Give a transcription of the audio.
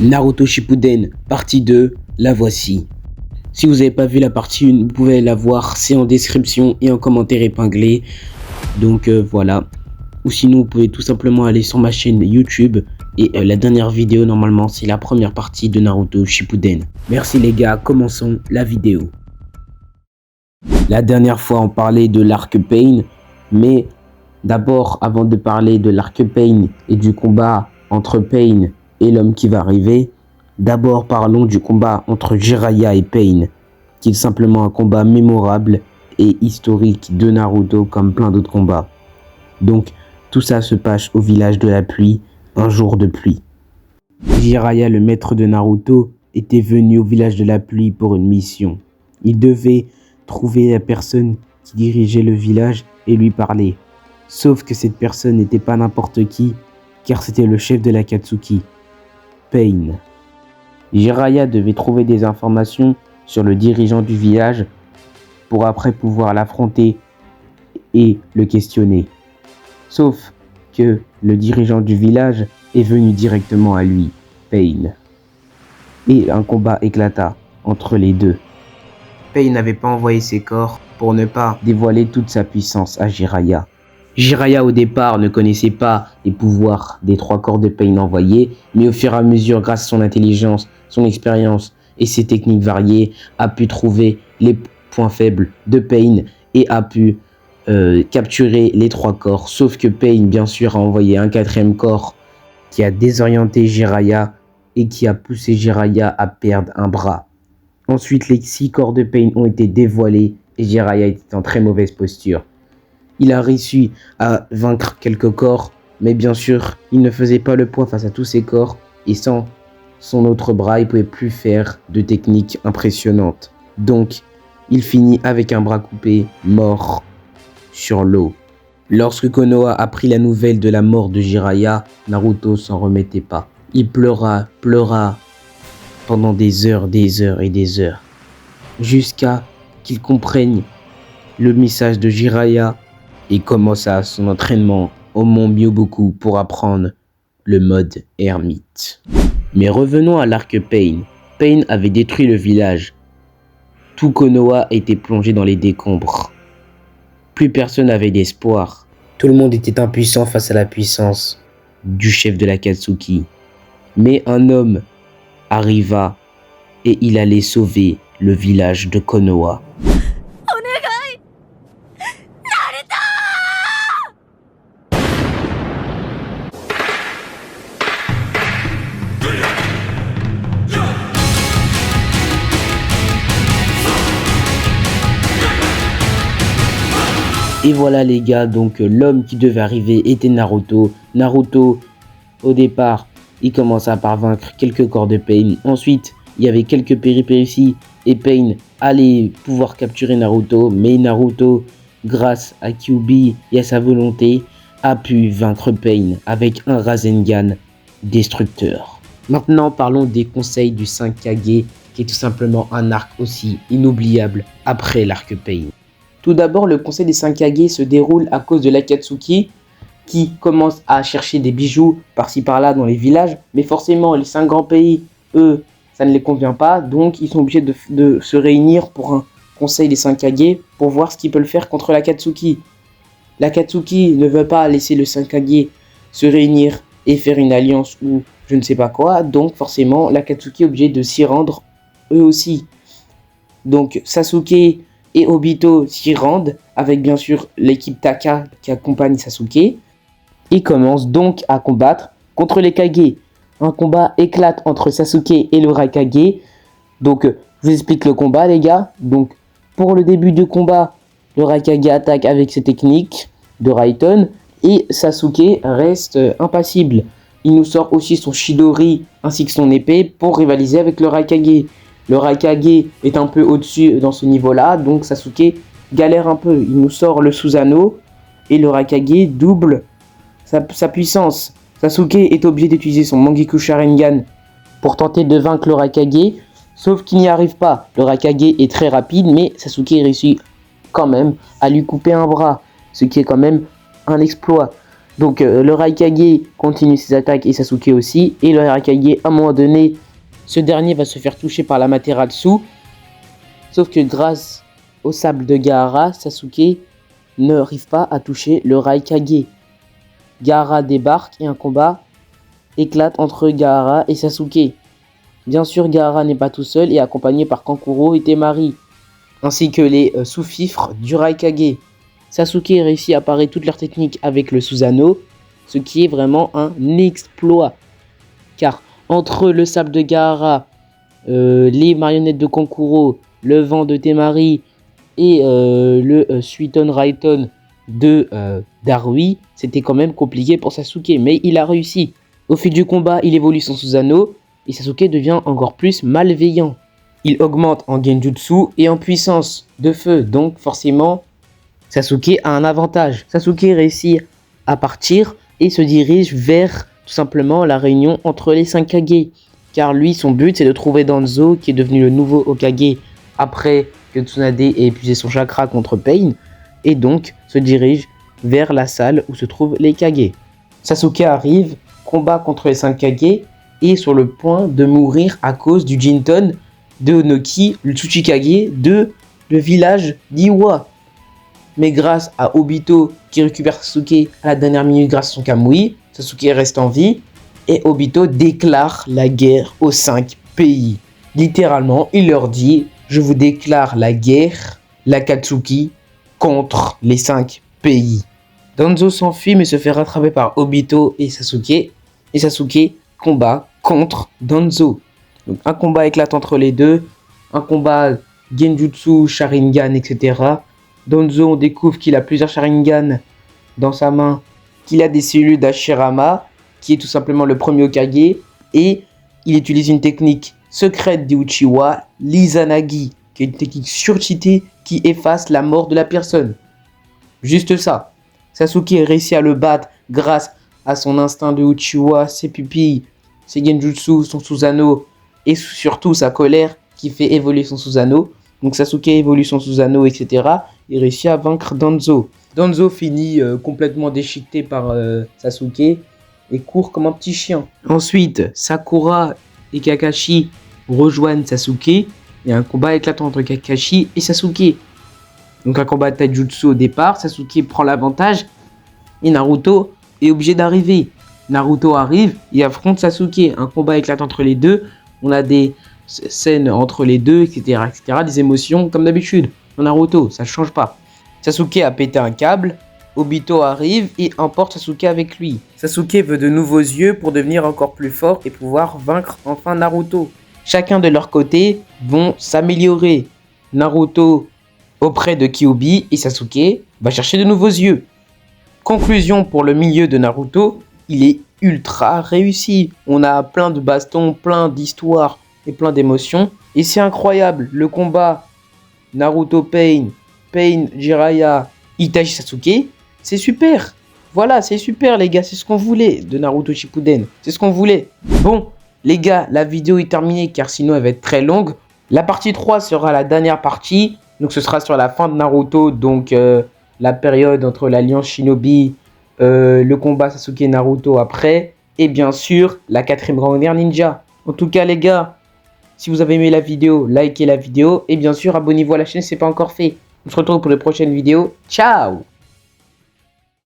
Naruto Shippuden, partie 2, la voici. Si vous n'avez pas vu la partie 1, vous pouvez la voir, c'est en description et en commentaire épinglé. Donc voilà. Ou sinon, vous pouvez tout simplement aller sur ma chaîne YouTube. Et la dernière vidéo, normalement, c'est la première partie de Naruto Shippuden. Merci les gars, commençons la vidéo. La dernière fois, on parlait de l'arc Pain. Mais d'abord, avant de parler de l'arc Pain et du combat entre Pain et l'homme qui va arriver, d'abord parlons du combat entre Jiraiya et Pain, qui est simplement un combat mémorable et historique de Naruto comme plein d'autres combats. Donc tout ça se passe au village de la pluie, un jour de pluie. Jiraiya, le maître de Naruto, était venu au village de la pluie pour une mission. Il devait trouver la personne qui dirigeait le village et lui parler. Sauf que cette personne n'était pas n'importe qui, car c'était le chef de l'Akatsuki, Pain. Jiraiya devait trouver des informations sur le dirigeant du village pour après pouvoir l'affronter et le questionner. Sauf que le dirigeant du village est venu directement à lui, Pain. Et un combat éclata entre les deux. Pain n'avait pas envoyé ses corps pour ne pas dévoiler toute sa puissance à Jiraiya. Jiraiya au départ ne connaissait pas les pouvoirs des 3 corps de Pain envoyés, mais au fur et à mesure, grâce à son intelligence, son expérience et ses techniques variées, a pu trouver les points faibles de Pain et a pu capturer les 3 corps. Sauf que Pain, bien sûr, a envoyé un 4e corps qui a désorienté Jiraiya et qui a poussé Jiraiya à perdre un bras. Ensuite, les 6 corps de Pain ont été dévoilés et Jiraiya était en très mauvaise posture. Il a réussi à vaincre quelques corps, mais bien sûr, il ne faisait pas le poids face à tous ces corps, et sans son autre bras, il ne pouvait plus faire de techniques impressionnantes. Donc, il finit avec un bras coupé, mort sur l'eau. Lorsque Konoha apprit la nouvelle de la mort de Jiraiya, Naruto s'en remettait pas. Il pleura pendant des heures et des heures, jusqu'à qu'il comprenne le message de Jiraiya et commença son entraînement au mont Myoboku pour apprendre le mode ermite. Mais revenons à l'arc Pain. Pain avait détruit le village. Tout Konoha était plongé dans les décombres. Plus personne n'avait d'espoir. Tout le monde était impuissant face à la puissance du chef de l'Akatsuki. Mais un homme arriva et il allait sauver le village de Konoha. Et voilà les gars, donc l'homme qui devait arriver était Naruto. Naruto, au départ, il commença par vaincre quelques corps de Pain. Ensuite, il y avait quelques péripéties et Pain allait pouvoir capturer Naruto. Mais Naruto, grâce à Kyuubi et à sa volonté, a pu vaincre Pain avec un Rasengan destructeur. Maintenant, parlons des conseils du 5 Kage, qui est tout simplement un arc aussi inoubliable après l'arc Pain. Tout d'abord, le conseil des 5 Kage se déroule à cause de l'Akatsuki qui commence à chercher des bijoux par-ci par-là dans les villages. Mais forcément, les 5 grands pays, eux, ça ne les convient pas. Donc, ils sont obligés de se réunir pour un conseil des 5 Kage pour voir ce qu'ils peuvent faire contre l'Akatsuki. L'Akatsuki ne veut pas laisser le 5 Kage se réunir et faire une alliance ou je ne sais pas quoi. Donc, forcément, l'Akatsuki est obligé de s'y rendre eux aussi. Donc, Sasuke et Obito s'y rendent, avec bien sûr l'équipe Taka qui accompagne Sasuke. Ils commencent donc à combattre contre les Kage. Un combat éclate entre Sasuke et le Raikage. Donc, je vous explique le combat les gars. Donc, pour le début du combat, le Raikage attaque avec ses techniques de Raiden et Sasuke reste impassible. Il nous sort aussi son Chidori ainsi que son épée pour rivaliser avec le Raikage. Le Raikage est un peu au-dessus dans ce niveau-là, donc Sasuke galère un peu. Il nous sort le Susanoo et le Raikage double sa puissance. Sasuke est obligé d'utiliser son Mangekyou Sharingan pour tenter de vaincre le Raikage, sauf qu'il n'y arrive pas. Le Raikage est très rapide, mais Sasuke réussit quand même à lui couper un bras, ce qui est quand même un exploit. Donc le Raikage continue ses attaques et Sasuke aussi. Et le Raikage, à un moment donné, ce dernier va se faire toucher par l'Amaterasu. Sauf que grâce au sable de Gaara, Sasuke n'arrive pas à toucher le Raikage. Gaara débarque et un combat éclate entre Gaara et Sasuke. Bien sûr, Gaara n'est pas tout seul et accompagné par Kankuro et Temari, ainsi que les sous-fifres du Raikage. Sasuke réussit à parer toutes leurs techniques avec le Susanoo, ce qui est vraiment un exploit. Car entre le sable de Gaara, les marionnettes de Kankuro, le vent de Temari et le Suiton Raiton de Darui, c'était quand même compliqué pour Sasuke, mais il a réussi. Au fil du combat, il évolue son Susanoo et Sasuke devient encore plus malveillant. Il augmente en Genjutsu et en puissance de feu, donc forcément Sasuke a un avantage. Sasuke réussit à partir et se dirige vers tout simplement la réunion entre les 5 Kage. Car lui, son but, c'est de trouver Danzo, qui est devenu le nouveau Hokage après que Tsunade ait épuisé son chakra contre Pain, et donc se dirige vers la salle où se trouvent les Kage. Sasuke arrive, combat contre les 5 Kage, et est sur le point de mourir à cause du Jinton de Onoki, le Tsuchikage de le village d'Iwa. Mais grâce à Obito qui récupère Sasuke à la dernière minute grâce à son Kamui, Sasuke reste en vie et Obito déclare la guerre aux 5 pays. Littéralement, il leur dit « Je vous déclare la guerre, l'Akatsuki, contre les 5 pays ». Danzo s'enfuit mais se fait rattraper par Obito et Sasuke combat contre Danzo. Donc un combat éclate entre les deux, un combat Genjutsu, Sharingan, etc. Danzo, on découvre qu'il a plusieurs Sharingan dans sa main, qu'il a des cellules d'Hashirama, qui est tout simplement le premier Hokage, et il utilise une technique secrète des Uchiwa, l'Izanagi, qui est une technique surcheatée qui efface la mort de la personne. Juste ça. Sasuke réussit à le battre grâce à son instinct de Uchiwa, ses pupilles, ses Genjutsu, son Susanoo, et surtout sa colère qui fait évoluer son Susanoo. Donc Sasuke évolue son Susanoo, etc. et réussit à vaincre Danzo. Danzo finit complètement déchiqueté par Sasuke et court comme un petit chien. Ensuite, Sakura et Kakashi rejoignent Sasuke et un combat éclate entre Kakashi et Sasuke. Donc un combat de taijutsu au départ, Sasuke prend l'avantage et Naruto est obligé d'arriver. Naruto arrive et affronte Sasuke. Un combat éclate entre les deux. On a des scènes entre les deux, etc., etc. Des émotions comme d'habitude. Dans Naruto, ça ne change pas. Sasuke a pété un câble. Obito arrive et emporte Sasuke avec lui. Sasuke veut de nouveaux yeux pour devenir encore plus fort et pouvoir vaincre enfin Naruto. Chacun de leur côté vont s'améliorer. Naruto auprès de Kyuubi et Sasuke va chercher de nouveaux yeux. Conclusion pour le milieu de Naruto, il est ultra réussi. On a plein de bastons, plein d'histoires et plein d'émotions. Et c'est incroyable, le combat Naruto Pain, Pain Jiraiya, Itachi Sasuke, c'est super. Voilà, c'est super les gars, c'est ce qu'on voulait de Naruto Shippuden. C'est ce qu'on voulait. Bon, les gars, la vidéo est terminée car sinon elle va être très longue. La partie 3 sera la dernière partie. Donc ce sera sur la fin de Naruto, donc la période entre l'Alliance Shinobi, le combat Sasuke Naruto après, et bien sûr la 4ème grande guerre ninja. En tout cas les gars, si vous avez aimé la vidéo, likez la vidéo, et bien sûr abonnez-vous à la chaîne si ce n'est pas encore fait. On se retrouve pour les prochaines vidéos. Ciao!